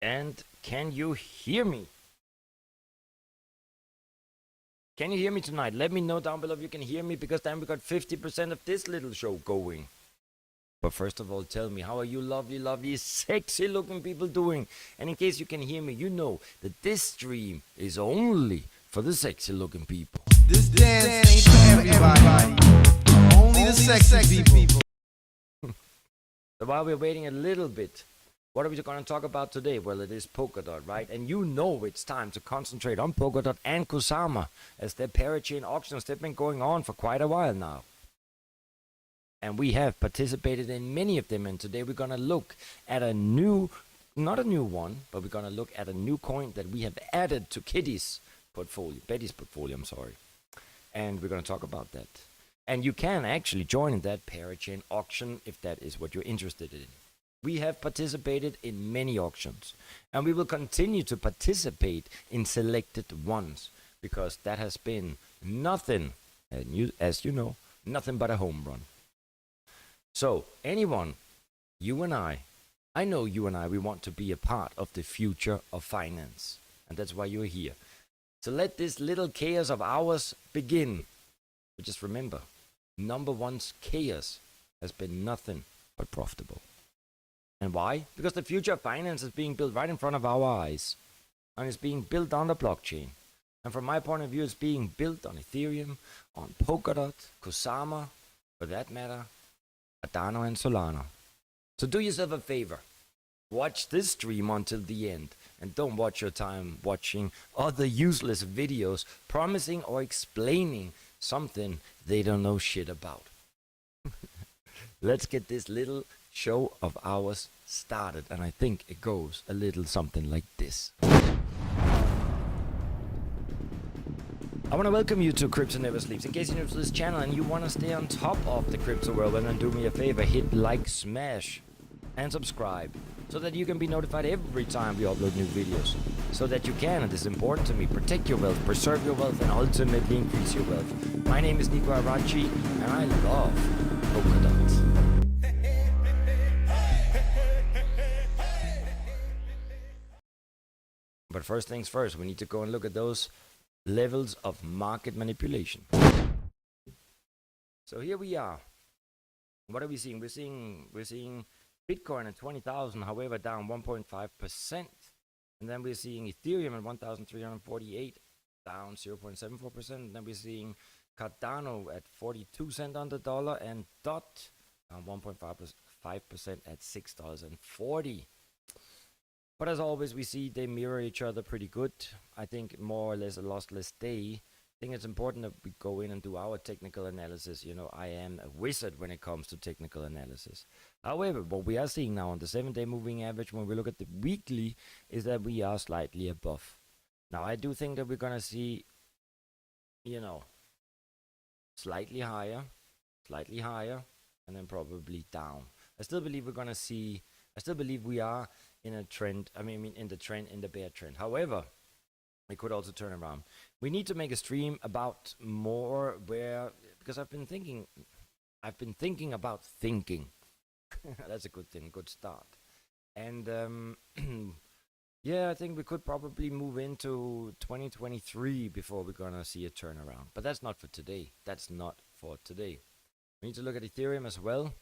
And can you hear me? Can you hear me tonight? Let me know down below if you can hear me, because then we got 50% of this little show going. But first of all, tell me, how are you lovely, lovely, sexy looking people doing? And in case you can hear me, you know that this stream is only for the sexy looking people. This dance ain't for everybody. Only the sexy people. So while we're waiting a little bit, what are we going to talk about today? Well, it is Polkadot, right? And you know it's time to concentrate on Polkadot and Kusama, as their Parachain auctions, they've been going on for quite a while now. And we have participated in many of them, and today we're going to look at a new, not a new one, but we're going to look at a new coin that we have added to Betty's portfolio, I'm sorry. And we're going to talk about that. And you can actually join that Parachain auction if that is what you're interested in. We have participated in many auctions, and we will continue to participate in selected ones, because that has been nothing, and as you know, nothing but a home run. So anyone, you and I know you and I, we want to be a part of the future of finance, and that's why you're here. So let this little chaos of ours begin. But just remember, number one's chaos has been nothing but profitable. And why? Because the future of finance is being built right in front of our eyes. And it's being built on the blockchain. And from my point of view, it's being built on Ethereum, on Polkadot, Kusama, for that matter, Cardano and Solana. So do yourself a favor. Watch this stream until the end. And don't watch your time watching other useless videos promising or explaining something they don't know shit about. Let's get this little show of ours started, and I think it goes a little something like this. I want to welcome you to Crypto Never Sleeps. In case you're new to this channel and you want to stay on top of the crypto world, then do me a favor, hit like, smash, and subscribe, so that you can be notified every time we upload new videos. so that you can, and this is important to me, protect your wealth, preserve your wealth, and ultimately increase your wealth. My name is Nico Arachi, and I love Polkadot. But first things first, we need to go and look at those levels of market manipulation. So here we are. What are we seeing? We're seeing Bitcoin at 20,000, however, down 1.5%. And then we're seeing Ethereum at 1,348, down 0.74%. And then we're seeing Cardano at 42 cents on the dollar, and DOT down 1.5% at $6.40. But as always, we see they mirror each other pretty good. I think more or less a lossless day. I think it's important that we go in and do our technical analysis. You know, I am a wizard when it comes to technical analysis. However, what we are seeing now on the 7-day moving average, when we look at the weekly, is that we are slightly above. Now, I do think that we're going to see, you know, slightly higher, and then probably down. I still believe we're going to see, I still believe we are in a trend, in the bear trend. However, it could also turn around. We need to make a stream about more because I've been thinking about thinking. That's a good thing, good start. And yeah, I think we could probably move into 2023 before we're gonna see a turnaround. But that's not for today. We need to look at Ethereum as well.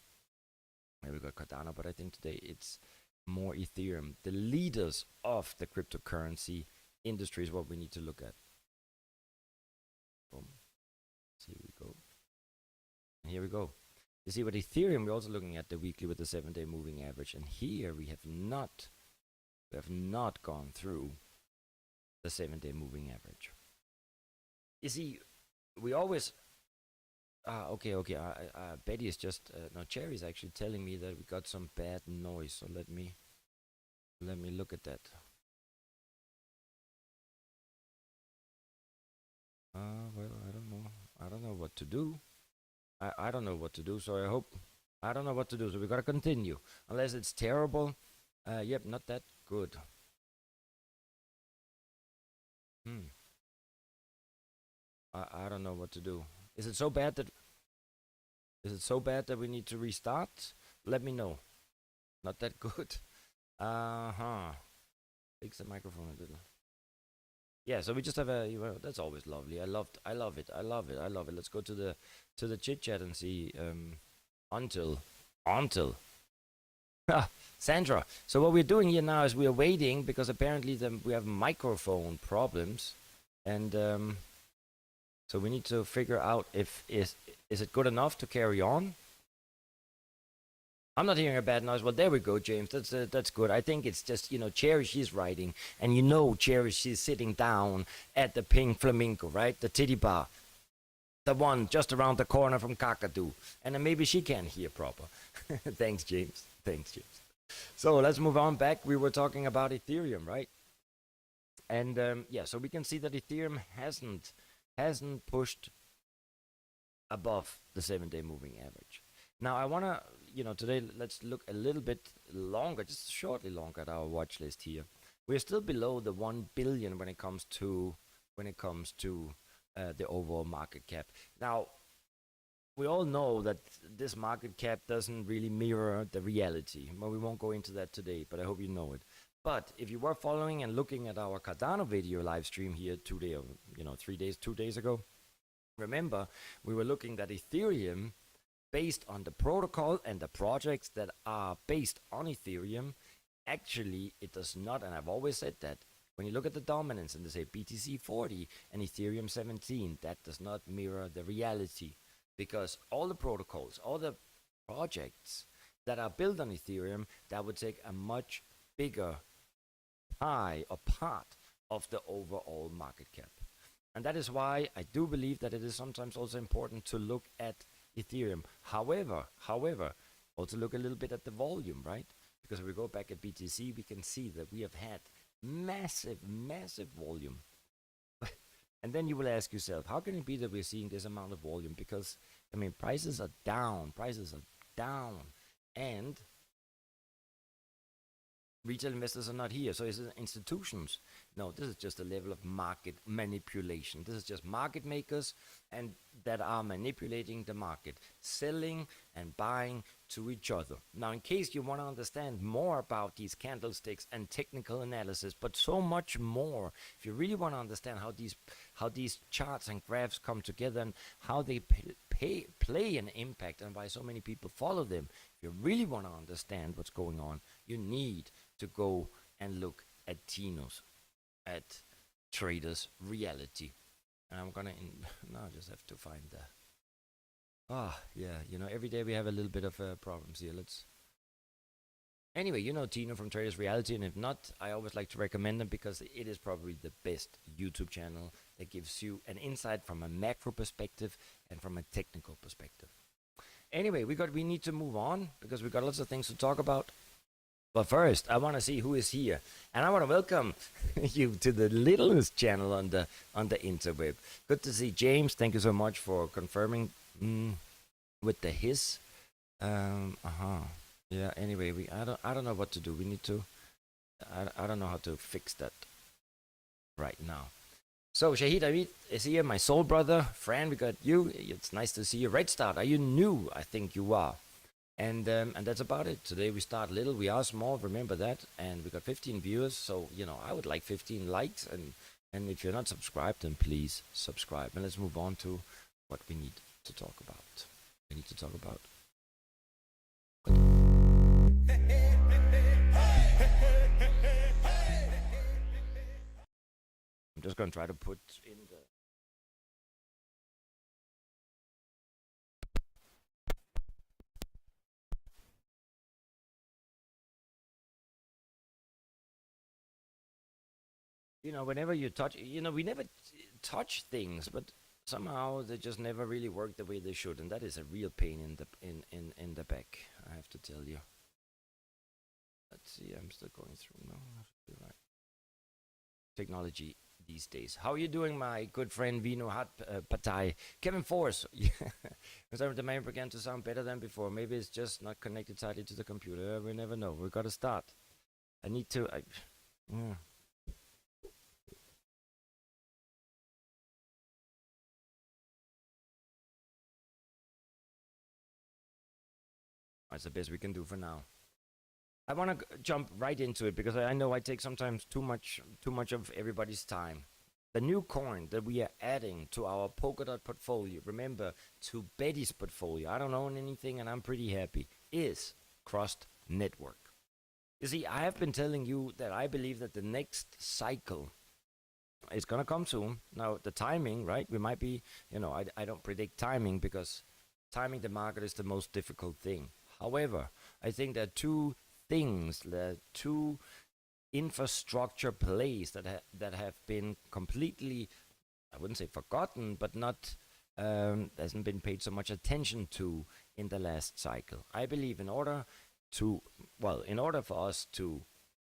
Maybe we got Cardano, but I think today it's more Ethereum. The leaders of the cryptocurrency industry is what we need to look at. Boom. Here we go. And here we go. You see, with Ethereum, we're also looking at the weekly with the 7-day moving average, and here we have not gone through the 7-day moving average. You see, we always okay. Betty is just no. Cherry's actually telling me that we got some bad noise. So let me look at that. Well, I don't know. I don't know what to do. I don't know what to do. So I don't know what to do. So we gotta continue, unless it's terrible. Yep, not that good. I don't know what to do. Is it so bad that we need to restart? Let me know. Not that good. Fix the microphone a little. Yeah, so we just have that's always lovely. I love it. Let's go to the chit chat and see until Sandra. So what we're doing here now is we are waiting because apparently we have microphone problems, and so we need to figure out if is it good enough to carry on. I'm not hearing a bad noise. Well, there we go, James. That's good. I think it's just, Cherry, she's writing, and Cherry, she's sitting down at the Pink Flamingo, right? The titty bar, the one just around the corner from Kakadu, and then maybe she can hear proper. Thanks, James. So let's move on back. We were talking about Ethereum, right? And yeah, so we can see that Ethereum hasn't pushed above the 7-day moving average. Now I want to, today let's look a little bit longer, just shortly longer at our watch list here. We're still below the 1 billion when it comes to the overall market cap. Now, we all know that this market cap doesn't really mirror the reality. Well, we won't go into that today, but I hope you know it. But if you were following and looking at our Cardano video live stream here 2 days ago, remember we were looking at Ethereum based on the protocol and the projects that are based on Ethereum. Actually, it does not, and I've always said that, when you look at the dominance and they say BTC 40 and Ethereum 17, that does not mirror the reality, because all the protocols, all the projects that are built on Ethereum, that would take a much bigger pie or part of the overall market cap. And that is why I do believe that it is sometimes also important to look at Ethereum. However, also look a little bit at the volume, right? Because if we go back at BTC, we can see that we have had massive volume. And then you will ask yourself, how can it be that we're seeing this amount of volume? Because, prices are down. And Retail investors are not here. So is it institutions? No, this is just a level of market manipulation. This is just market makers and that are manipulating the market, selling and buying to each other. Now, in case you want to understand more about these candlesticks and technical analysis, but so much more, if you really want to understand how these charts and graphs come together and how they play an impact and why so many people follow them, if you really want to understand what's going on, you need to go and look at Tino's, at Traders Reality. And I'm gonna now I just have to find the yeah, every day we have a little bit of problems here. Anyway, Tino from Traders Reality, and if not, I always like to recommend them because it is probably the best YouTube channel that gives you an insight from a macro perspective and from a technical perspective. Anyway, we need to move on because we got lots of things to talk about. But first, I want to see who is here, and I want to welcome you to the littlest channel on the interweb. Good to see James. Thank you so much for confirming with the hiss. Yeah. Anyway, I don't know what to do. We need to. I don't know how to fix that right now. So Shahid Avid is here, my soul brother. Fran, we got you. It's nice to see you. Red Start, are you new? I think you are. And that's about it. Today we start little. We are small, remember that. And we got 15 viewers. So, I would like 15 likes. And if you're not subscribed, then please subscribe. And let's move on to what we need to talk about. I'm just going to try to put in the... whenever you touch, we never touch things, but somehow they just never really work the way they should, and that is a real pain in the back, I have to tell you. Let's see, I'm still going through. No, that should be right. Technology these days. How are you doing, my good friend Vino Hat Patai? Kevin Force. The name began to sound better than before. Maybe it's just not connected tightly to the computer. We never know. We got to start. I need to. That's the best we can do for now. I want to jump right into it because I know I take sometimes too much of everybody's time. The new coin that we are adding to our Polkadot portfolio, remember, to Betty's portfolio, I don't own anything and I'm pretty happy, is Crust Network. You see, I have been telling you that I believe that the next cycle is going to come soon. Now, the timing, right? We might be, I don't predict timing because timing the market is the most difficult thing. However, I think there are two infrastructure plays that have been completely, I wouldn't say forgotten, but not hasn't been paid so much attention to in the last cycle. I believe in order for us to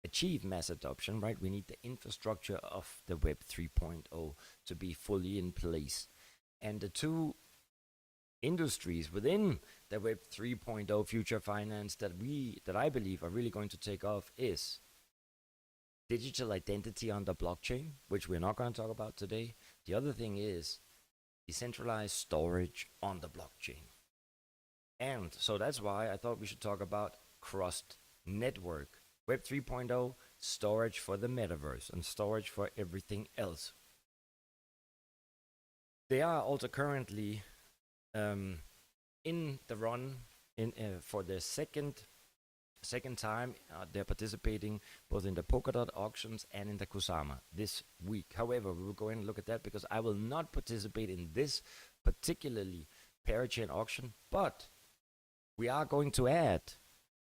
achieve mass adoption, right, we need the infrastructure of the Web 3.0 to be fully in place. And the two industries within the Web 3.0 future finance that I believe are really going to take off is digital identity on the blockchain, which we're not going to talk about today. The other thing is decentralized storage on the blockchain. And so that's why I thought we should talk about Crust Network, Web 3.0, storage for the metaverse and storage for everything else. They are also currently in the run for the second time. They're participating both in the Polkadot auctions and in the Kusama this week. However, we will go in and look at that because I will not participate in this particularly Parachain auction, but we are going to add,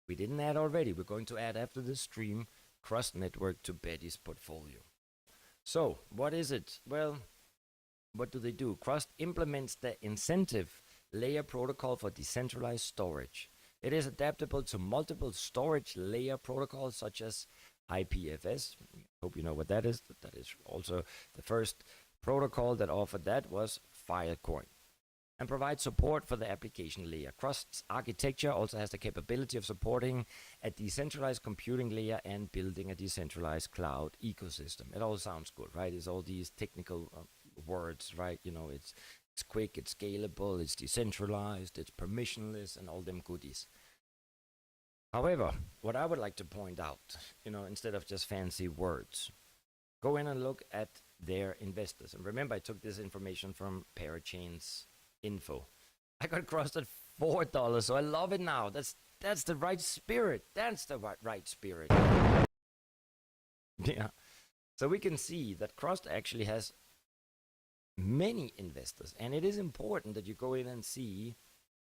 we didn't add already, we're going to add after the stream Crust Network to Betty's portfolio. So what is it? Well, what do they do? Crust implements the incentive layer protocol for decentralized storage. It is adaptable to multiple storage layer protocols such as IPFS. I hope you know what that is. That is also the first protocol that offered that was Filecoin. and provide support for the application layer. Crust's architecture also has the capability of supporting a decentralized computing layer and building a decentralized cloud ecosystem. It all sounds good, right? It's all these technical words, right? You know, it's quick, it's scalable, it's decentralized, it's permissionless, and all them goodies. However, what I would like to point out, you know, instead of just fancy words, go in and look at their investors. And remember, I took this information from Parachain's info. I got Crust at $4, so I love it now. That's the right spirit. That's the right spirit. Yeah. So we can see that Crust actually has many investors, and it is important that you go in and see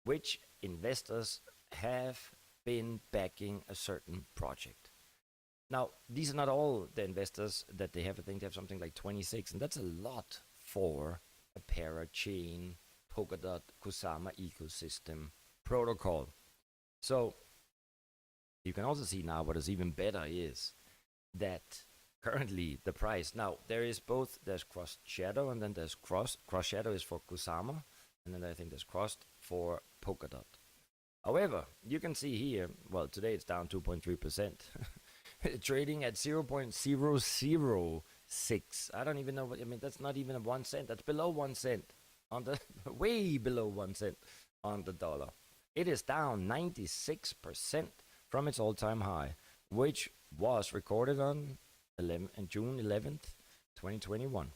which investors have been backing a certain project. Now, these are not all the investors that they have. I think they have something like 26, and that's a lot for a Parachain, Polkadot, Kusama ecosystem protocol. So you can also see now what is even better is that currently the price, now there is both, there's Crust Shadow and then there's Crust. Crust Shadow is for Kusama, and then I think there's Crust for Polkadot. However, you can see here, well, today it's down 2.3%. Trading at 0.006. I don't even know what, I mean, that's not even a 1 cent. That's below 1 cent on the, way below 1 cent on the dollar. It is down 96% from its all-time high, which was recorded on June 11th, 2021.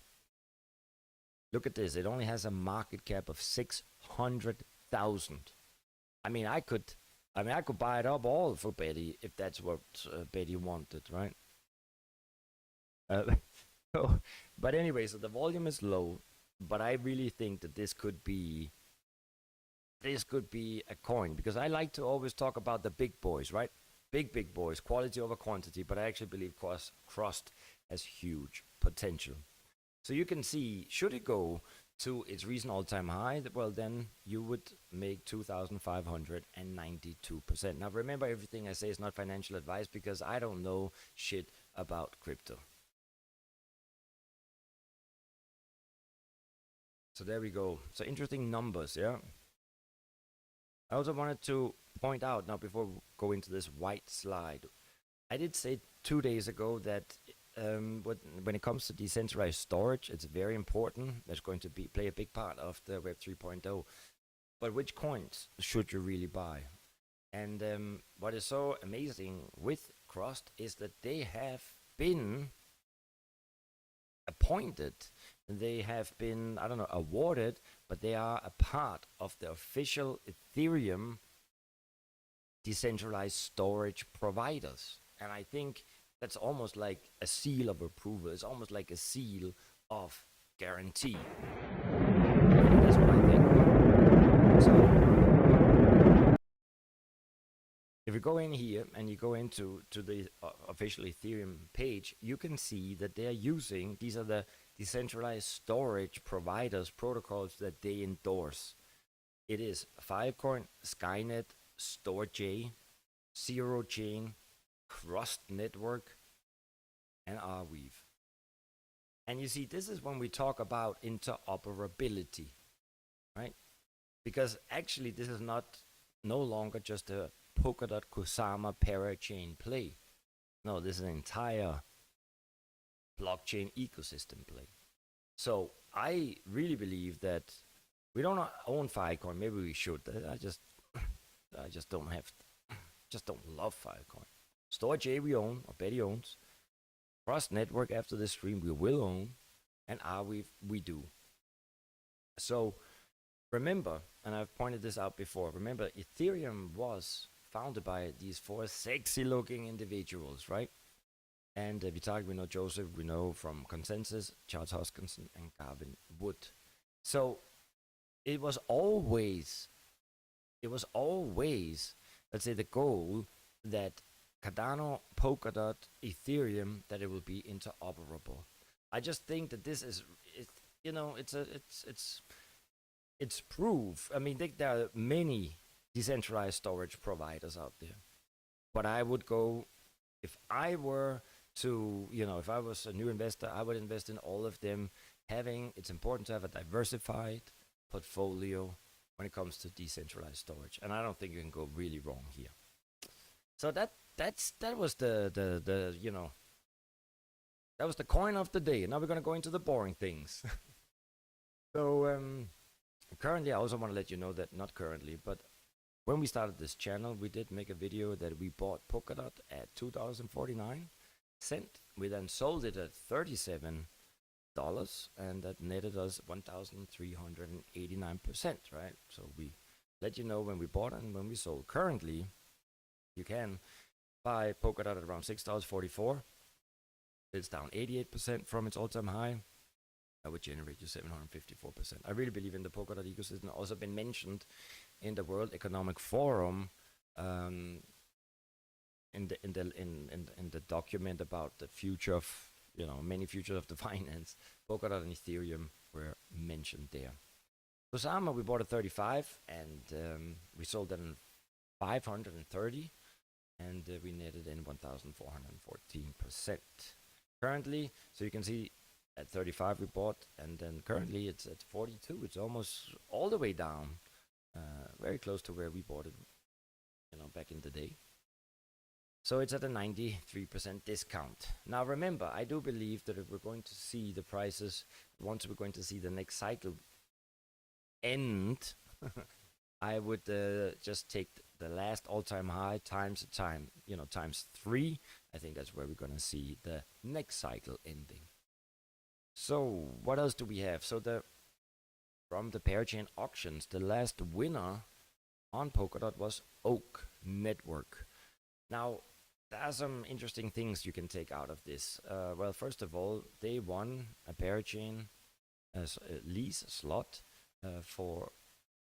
Look at this. It only has a market cap of 600,000. I mean, I could buy it up all for Betty if that's what Betty wanted, right? But anyway, so the volume is low, but I really think that this could be a coin, because I like to always talk about the big boys, right? Big boys, quality over quantity, but I actually believe Crust has huge potential. So you can see, should it go to its recent all-time high, well, then you would make 2,592%. Now, remember, everything I say is not financial advice, because I don't know shit about crypto. So there we go. So interesting numbers, yeah? I also wanted to point out, now before we go into this white slide, I did say 2 days ago that when it comes to decentralized storage, it's very important. That's going to play a big part of the Web 3.0. But which coins should you really buy? And what is so amazing with Crust is that they have been appointed, they have been, I don't know, awarded, but they are a part of the official Ethereum decentralized storage providers. And I think that's almost like a seal of approval. It's almost like a seal of guarantee. That's what I think. So, if you go in here and you go into the official Ethereum page, you can see that they are using, these are the decentralized storage providers, protocols that they endorse. It is Filecoin, Skynet, StoreJ, Zero Chain, Crust Network, and Arweave. And you see, this is when we talk about interoperability, right? Because actually this is no longer just a Polkadot Kusama Parachain play. No, this is an entire blockchain ecosystem play. So I really believe that we don't own Filecoin. Maybe we should. I just don't love Filecoin. StoreJ we own, or Betty owns. Crust Network after this stream we will own, and Arweave we do. So remember, and I've pointed this out before, remember Ethereum was founded by these 4 sexy looking individuals, right? And Vitalik, we know Joseph, we know from Consensus, Charles Hoskinson, and Gavin Wood. So it was always, let's say, the goal that Cardano, Polkadot, Ethereum, that it will be interoperable. I just think that this is, it's proof. I mean, there are many decentralized storage providers out there, but I would go, if I were to, if I was a new investor, I would invest in all of them. It's important to have a diversified portfolio when it comes to decentralized storage, and I don't think you can go really wrong here. So that was the that was the coin of the day. Now we're gonna go into the boring things. So currently, I also want to let you know that not currently, but when we started this channel, we did make a video that we bought Polkadot at $2.49. We then sold it at $37, and that netted us 1,389%, right? So we let you know when we bought and when we sold. Currently, you can buy Polkadot at around $6.44. It's down 88% from its all-time high. That would generate you 754%. I really believe in the Polkadot ecosystem. Also been mentioned in the World Economic Forum in the document about the future of many futures of the finance. Polkadot and Ethereum were mentioned there. Kusama we bought at 35 and we sold it at 530, and we netted in 1,414%. Currently, so you can see at 35 we bought, and then currently it's at 42. It's almost all the way down, very close to where we bought it, back in the day. So it's at a 93% discount. Now remember, I do believe that if we're going to see the prices, once we're going to see the next cycle end, I would just take the last all-time high times times 3. I think that's where we're going to see the next cycle ending. So what else do we have? So from the Parachain auctions, the last winner on Polkadot was Oak Network. Now, there are some interesting things you can take out of this. Well, first of all, they won a Parachain lease slot for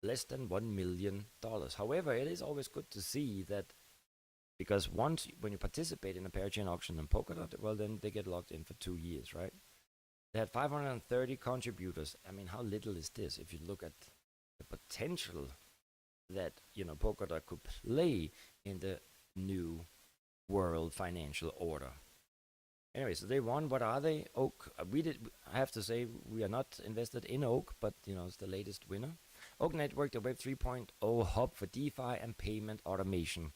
less than $1 million. However, it is always good to see that, because when you participate in a Parachain auction in Polkadot, well, then they get locked in for 2 years, right? They had 530 contributors. I mean, how little is this if you look at the potential that Polkadot could play in the new world financial order? Anyway, so they won. What are they? Oak. I have to say, we are not invested in Oak, but it's the latest winner. Oak Network, the Web 3.0 hub for DeFi and payment automation.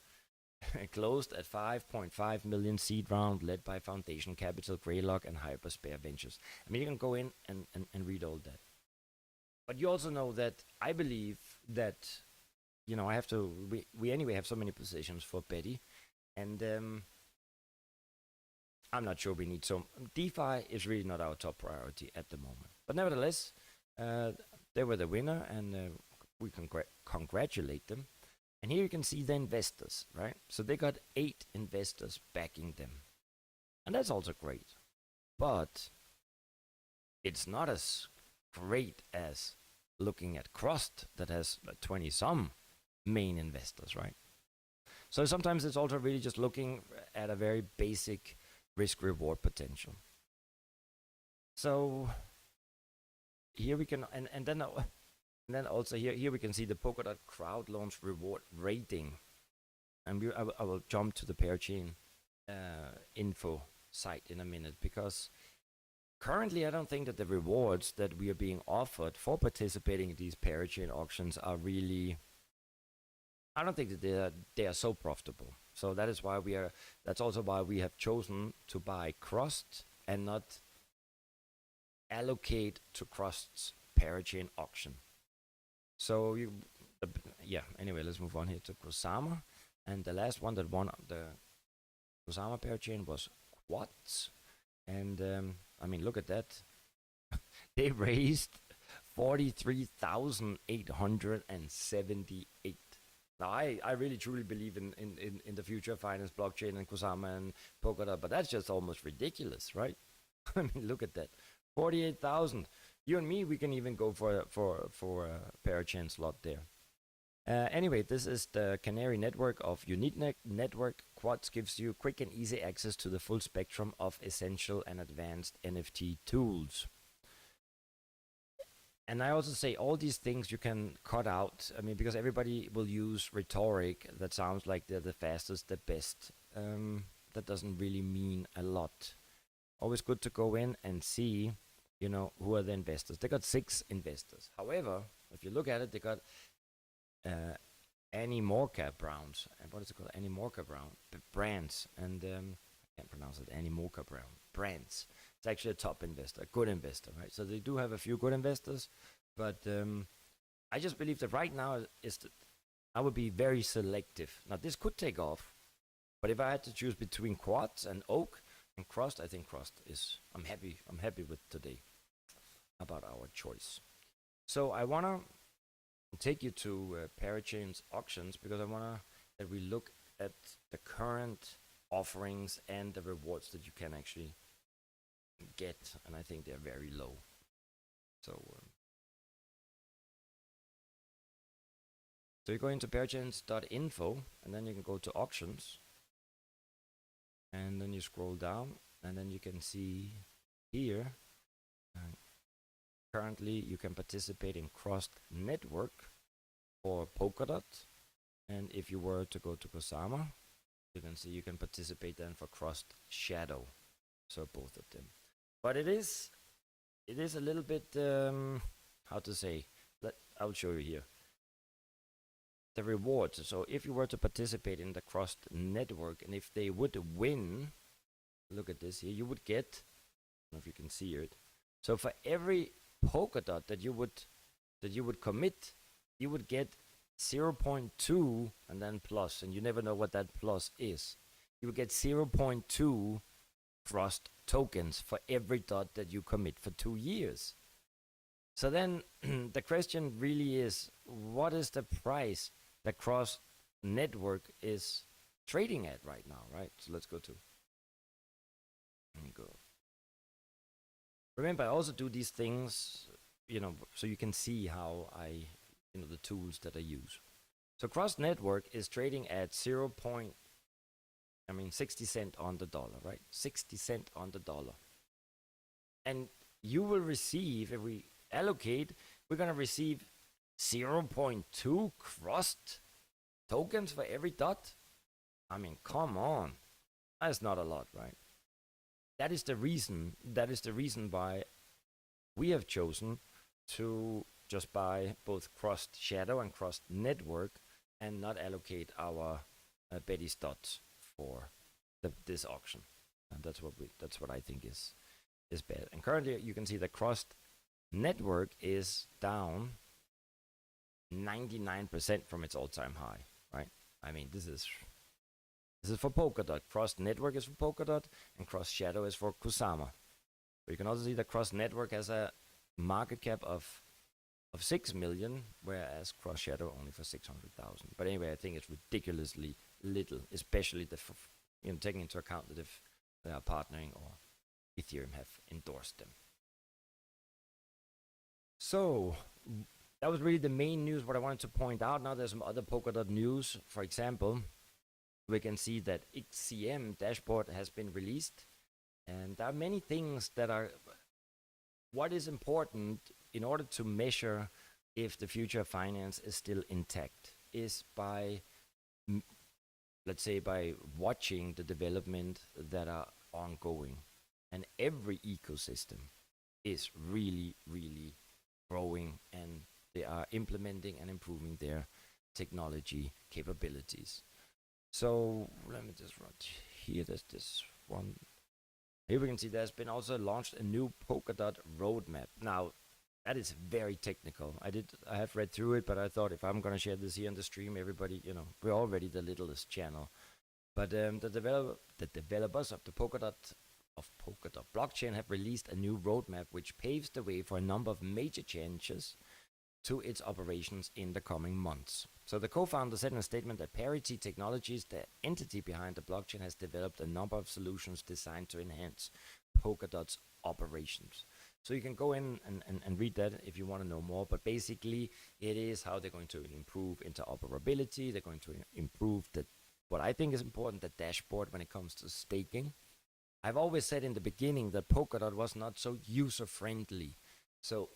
Closed at 5.5 million seed round, led by Foundation Capital, Greylock, and Hyperspare Ventures. I mean, you can go in and read all that. But you also know that I believe that, I have to, we anyway have so many positions for Betty, and I'm not sure we need some. DeFi is really not our top priority at the moment. But nevertheless, they were the winner, and we congratulate them. And here you can see the investors, right? So they got 8 investors backing them. And that's also great. But it's not as great as looking at Crust that has 20-some main investors, right? So sometimes it's also really just looking at a very basic risk-reward potential. So here we can, and then also here we can see the Polkadot crowd launch reward rating. And I will jump to the Parachain info site in a minute, because currently I don't think that the rewards that we are being offered for participating in these Parachain auctions are really, I don't think that they are so profitable. So that is why that's also why we have chosen to buy Crust and not allocate to Crust's Parachain auction. So anyway, let's move on here to Kusama. And the last one that won the Kusama Parachain was Quads. And I mean, look at that. They raised 43,878. Now, I really truly believe in the future of finance, blockchain, and Kusama and Polkadot, but that's just almost ridiculous, right? I mean, look at that. 48,000. You and me, we can even go for a Parachain slot there. Anyway, this is the Canary network of Unique Network. Quads gives you quick and easy access to the full spectrum of essential and advanced NFT tools. And I also say all these things you can cut out. I mean, because everybody will use rhetoric that sounds like they're the fastest, the best. That doesn't really mean a lot. Always good to go in and see, who are the investors. They got 6 investors. However, if you look at it, they got Animoca Browns. And what is it called? Animoca brands. And I can't pronounce it. Animoca brands. It's actually a top investor, a good investor, right? So they do have a few good investors, but I just believe that right now I would be very selective. Now this could take off, but if I had to choose between Quartz and Oak and Crust, I think Crust is. I'm happy. I'm happy with today about our choice. So I wanna take you to Parachain's auctions because I wanna that we look at the current offerings and the rewards that you can actually get, and I think they're very low. So you go into parachains.info and then you can go to auctions and then you scroll down and then you can see here currently you can participate in Crust Network or Polkadot, and if you were to go to Kusama you can see you can participate then for Crust Shadow, so both of them. But it is a little bit how to say, I'll show you here the rewards. So if you were to participate in the Crust Network and if they would win, look at this here, you would get, I don't know if you can see it, so for every Polkadot that you would commit, you would get 0.2 and then plus, and you never know what that plus is. You would get 0.2 Crust tokens for every dot that you commit for 2 years. So then the question really is, what is the price that Crust Network is trading at right now, right? So let's go to, let me go. Remember, I also do these things, so you can see how the tools that I use. So Crust Network is trading at 60 cent on the dollar, right? 60 cent on the dollar. And you will receive, if we allocate, we're going to receive 0.2 Crust tokens for every dot. I mean, come on. That's not a lot, right? That is the reason why we have chosen to just buy both Crust Shadow and Crust Network and not allocate our Betty's dots for this auction. And that's what I think is bad. And currently you can see the Crust Network is down 99% from its all-time high, right? I mean, this is for Polkadot. Crust Network is for Polkadot, and Crust Shadow is for Kusama. But you can also see the Crust Network has a market cap of 6 million, whereas Crust Shadow only for 600,000. But anyway, I think it's ridiculously little, especially taking into account that if they are partnering or Ethereum have endorsed them. So that was really the main news, what I wanted to point out. Now there's some other Polkadot news. For example, we can see that XCM dashboard has been released, and there are many things that are what is important in order to measure if the future of finance is still intact is by, let's say, by watching the development that are ongoing. And every ecosystem is really, really growing, and they are implementing and improving their technology capabilities. So let me just run here. There's this one. Here we can see there's been also launched a new Polkadot roadmap. Now, that is very technical. I have read through it, but I thought if I'm going to share this here on the stream, everybody, we're already the littlest channel. But the developers of the Polkadot blockchain have released a new roadmap which paves the way for a number of major changes to its operations in the coming months. So the co-founder said in a statement that Parity Technologies, the entity behind the blockchain, has developed a number of solutions designed to enhance Polkadot's operations. So you can go in and read that if you want to know more, but basically it is how they're going to improve interoperability. They're going to improve what I think is important, the dashboard when it comes to staking. I've always said in the beginning that Polkadot was not so user-friendly. So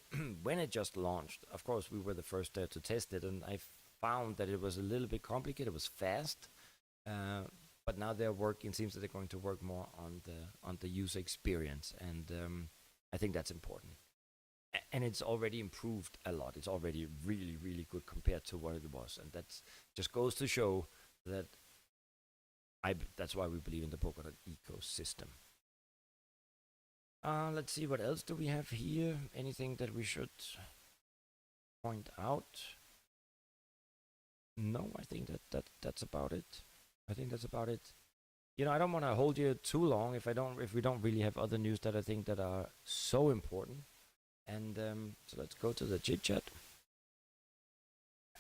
when it just launched, of course, we were the first to test it, and I found that it was a little bit complicated. It was fast, but now they're working. It seems that they're going to work more on the user experience, and I think that's important. and it's already improved a lot. It's already really, really good compared to what it was, and that's just goes to show that that's why we believe in the Polkadot ecosystem. Let's see, what else do we have here? Anything that we should point out? No, I think that's about it. I think that's about it. You know, I don't want to hold you too long if we don't really have other news that I think that are so important. And so let's go to the chit chat.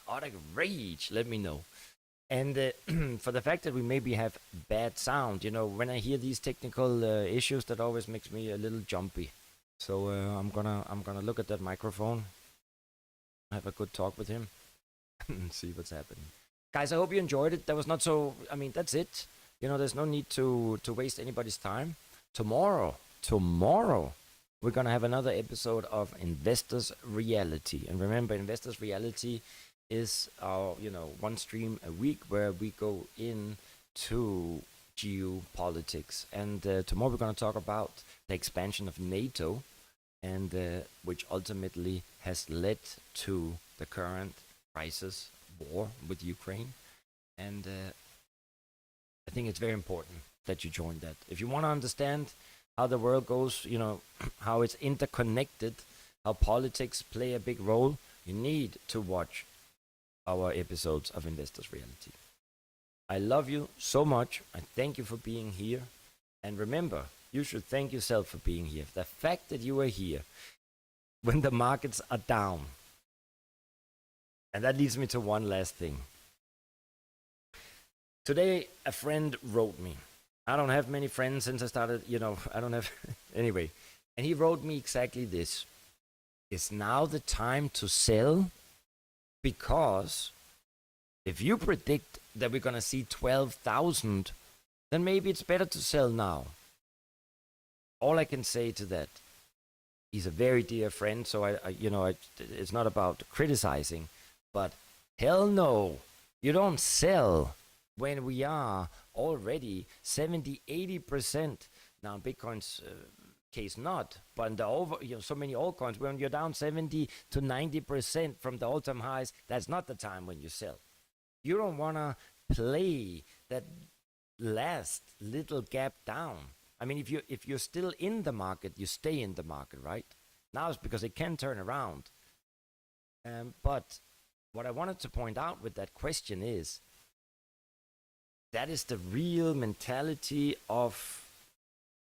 Oh, the rage! Let me know. And for the fact that we maybe have bad sound, you know, when I hear these technical issues, that always makes me a little jumpy. So I'm gonna look at that microphone, have a good talk with him, and see what's happening. Guys, I hope you enjoyed it. That was not so. I mean, that's it. You know, there's no need to waste anybody's time. Tomorrow, we're gonna have another episode of Investors Reality. And remember, Investors Reality is our, you know, one stream a week where we go into geopolitics. And tomorrow we're gonna talk about the expansion of NATO, and which ultimately has led to the current crisis, war with Ukraine. And I think it's very important that you join that. If you want to understand how the world goes, you know, how it's interconnected, how politics play a big role, you need to watch our episodes of Investors Reality. I love you so much. I thank you for being here. And remember, you should thank yourself for being here. The fact that you are here when the markets are down. And that leads me to one last thing. Today, a friend wrote me. I don't have many friends since I started, you know, I don't have, anyway. And he wrote me exactly this. It's now the time to sell, because if you predict that we're going to see 12,000, then maybe it's better to sell now. All I can say to that, he's a very dear friend, so it's not about criticizing, but hell no, you don't sell when we are already 70-80%. Now, Bitcoin's case not, but in the so many altcoins, when you're down 70 to 90% from the all-time highs, that's not the time when you sell. You don't want to play that last little gap down. I mean, if you're still in the market, you stay in the market, right? Now it's because it can turn around. But what I wanted to point out with that question is, that is the real mentality of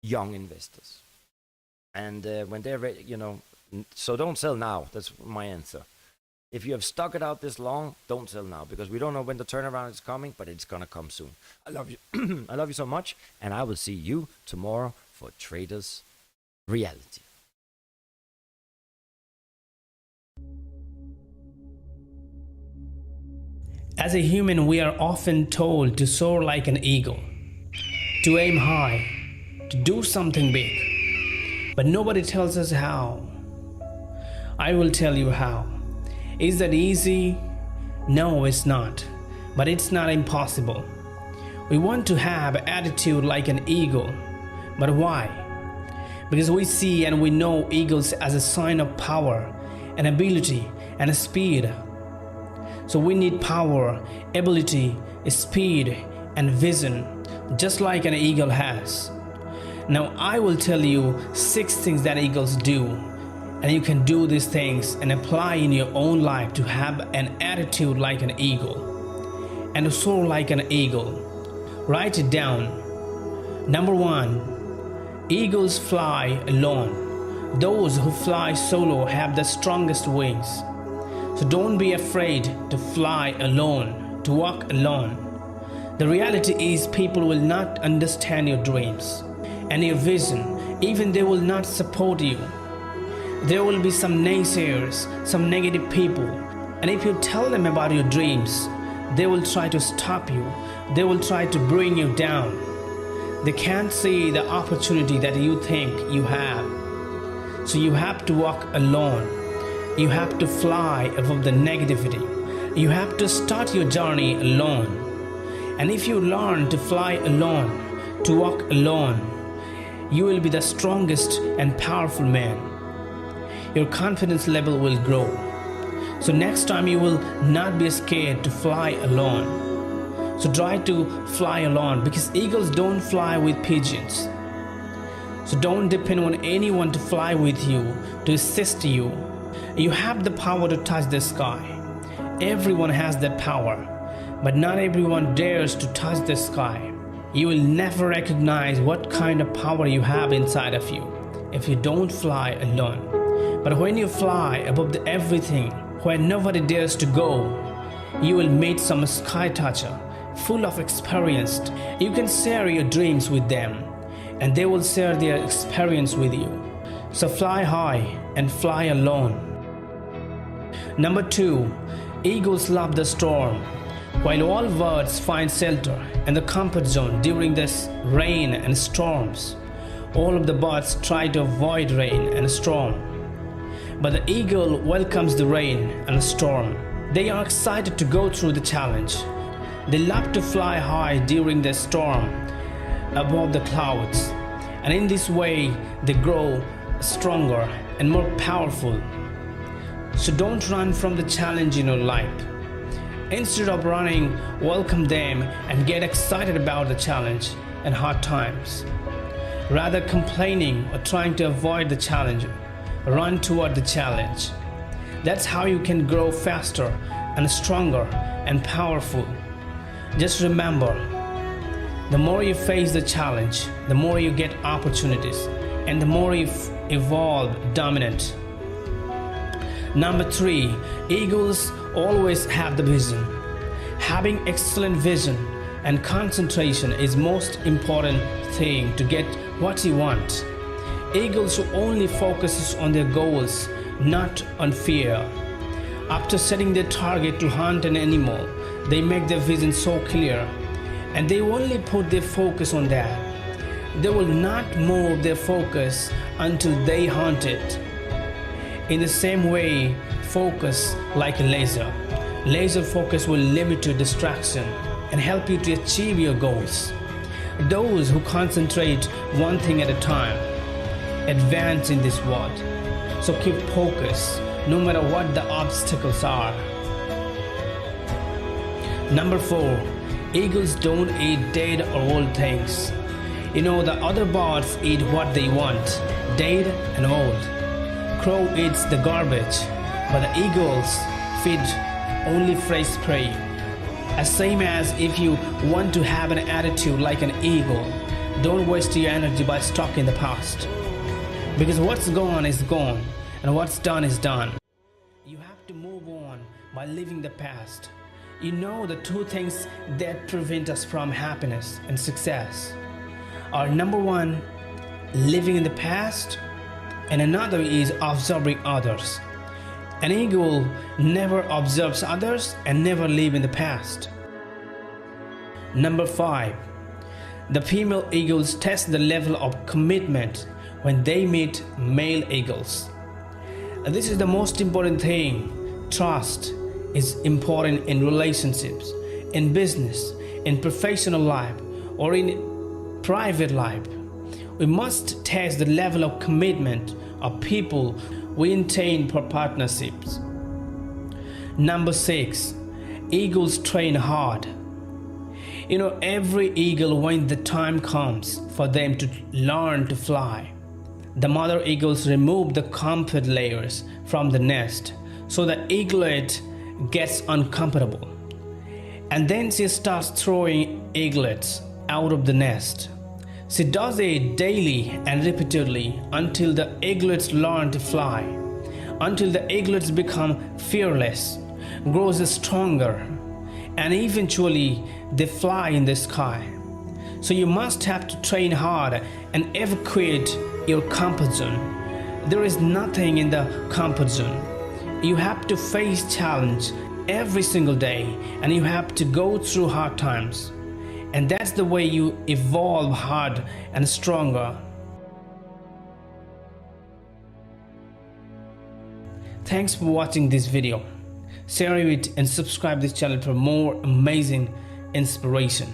young investors. And when they're ready, you know, so don't sell now. That's my answer. If you have stuck it out this long, don't sell now, because we don't know when the turnaround is coming, but it's going to come soon. I love you. I love you so much. And I will see you tomorrow for Traders Reality. As a human, we are often told to soar like an eagle, to aim high, to do something big. But nobody tells us how. I will tell you how. Is that easy? No, it's not. But it's not impossible. We want to have attitude like an eagle. But why? Because we see and we know eagles as a sign of power, and ability, and a speed. So we need power, ability, speed, and vision, just like an eagle has. Now I will tell you 6 things that eagles do, and you can do these things and apply in your own life to have an attitude like an eagle and to soar like an eagle. Write it down. Number 1, eagles fly alone. Those who fly solo have the strongest wings. So don't be afraid to fly alone, to walk alone. The reality is people will not understand your dreams and your vision. Even they will not support you. There will be some naysayers, some negative people. And if you tell them about your dreams, they will try to stop you. They will try to bring you down. They can't see the opportunity that you think you have. So you have to walk alone. You have to fly above the negativity. You have to start your journey alone. And if you learn to fly alone, to walk alone, you will be the strongest and powerful man. your confidence level will grow. So next time you will not be scared to fly alone. So try to fly alone, because eagles don't fly with pigeons. So don't depend on anyone to fly with you, to assist you. You have the power to touch the sky. Everyone has that power, but not everyone dares to touch the sky. You will never recognize what kind of power you have inside of you if you don't fly alone. But when you fly above everything, where nobody dares to go, you will meet some sky toucher, full of experience. You can share your dreams with them, and they will share their experience with you. So fly high and fly alone. Number 2, eagles love the storm. While all birds find shelter in the comfort zone during this rain and storms, all of the birds try to avoid rain and storm. But the eagle welcomes the rain and the storm. They are excited to go through the challenge. They love to fly high during the storm above the clouds, and in this way they grow stronger and more powerful. So don't run from the challenge in your life. Instead of running, welcome them and get excited about the challenge and hard times. Rather complaining or trying to avoid the challenge, run toward the challenge. That's how you can grow faster and stronger and powerful. Just remember, the more you face the challenge, the more you get opportunities, and the more you evolve dominant. Number 3, eagles always have the vision. Having excellent vision and concentration is most important thing to get what you want. Eagles only focuses on their goals, not on fear. After setting their target to hunt an animal, they make their vision so clear, and they only put their focus on that. They will not move their focus until they hunt it. In the same way, focus like a laser. Laser focus will limit your distraction and help you to achieve your goals. Those who concentrate one thing at a time advance in this world. So keep focus no matter what the obstacles are. Number 4, eagles don't eat dead or old things. You know, the other birds eat what they want, dead and old. Crow eats the garbage, but the eagles feed only fresh prey. As same as if you want to have an attitude like an eagle, don't waste your energy by stuck in the past. Because what's gone is gone, and what's done is done. You have to move on by living the past. You know, the 2 things that prevent us from happiness and success are, number 1, living in the past, and another is observing others. An eagle never observes others and never live in the past. Number 5, the female eagles test the level of commitment when they meet male eagles. And this is the most important thing. Trust is important in relationships, in business, in professional life, or in private life. We must test the level of commitment of people we intend for partnerships. Number 6, eagles train hard. You know, every eagle, when the time comes for them to learn to fly, the mother eagles remove the comfort layers from the nest so the eaglet gets uncomfortable. And then she starts throwing eaglets out of the nest. She does it daily and repeatedly until the eaglets learn to fly, until the eaglets become fearless, grows stronger, and eventually they fly in the sky. So you must have to train hard and evacuate your comfort zone. There is nothing in the comfort zone. You have to face challenge every single day, and you have to go through hard times. And that's the way you evolve hard and stronger. Thanks for watching this video. Share it and subscribe this channel for more amazing inspiration.